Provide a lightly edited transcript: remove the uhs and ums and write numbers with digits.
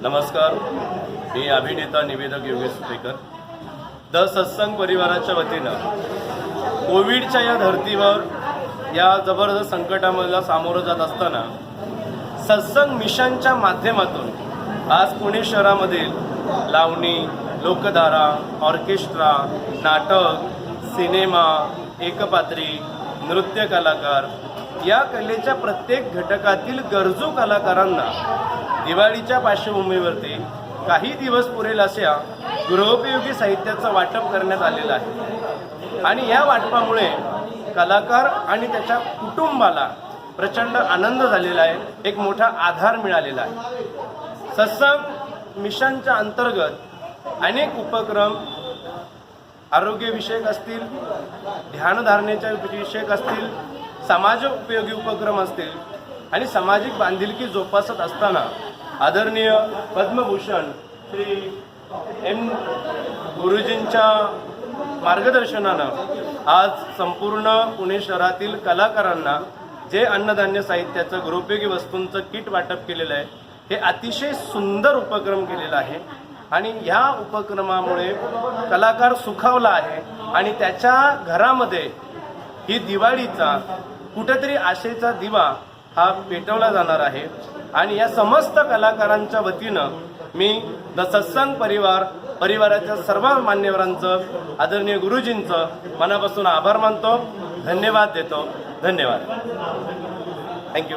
नमस्कार, मी अभिनेता निवेदक योगेश सुपेकर. द सत्संग परिवाराच्या वतीनं कोविडच्या या धर्तीवर या जबरदस्त संकटाला सामोरं जात असताना सत्संग मिशनच्या माध्यमातून आज पुणे शहरामधील लावणी, लोकधारा, ऑर्केस्ट्रा, नाटक, सिनेमा, एकपात्री, नृत्य कलाकार या कलेच्या प्रत्येक घटकातील गरजू कलाकारांना दिवाळीच्या पार्श्वभूमीवरती काही दिवस पुरेल अशा गृहोपयोगी साहित्याचं वाटप करण्यात आलेलं आहे. आणि या वाटपामुळे कलाकार आणि त्याच्या कुटुंबाला प्रचंड आनंद झालेला आहे, एक मोठा आधार मिळालेला आहे. सत्संग मिशनच्या अंतर्गत अनेक उपक्रम आरोग्यविषयक असतील, ध्यानधारणेच्या विषयक असतील, समाज उपयोगी उपक्रम असतील आणि सामाजिक बांधिलकी जोपासत असताना आदरणीय पद्मभूषण श्री एम गुरुजींच्या मार्गदर्शनानं आज संपूर्ण पुणे शहरातील कलाकारांना जे अन्नधान्य साहित्याचं गृहोपयोगी वस्तूंचं किट वाटप केलेलं आहे, हे अतिशय सुंदर उपक्रम केलेला आहे. आणि ह्या उपक्रमामुळे कलाकार सुखावला आहे आणि त्याच्या घरामध्ये ही दिवाळीचा कुठेतरी आशेचा दिवा हा पेटवला जाणार आहे. आणि या समस्त कलाकारांच्या वतीनं मी द सत्संग परिवाराच्या सर्व मान्यवरांचं, आदरणीय गुरुजींचं मनापासून आभार मानतो, धन्यवाद देतो. धन्यवाद. थँक्यू.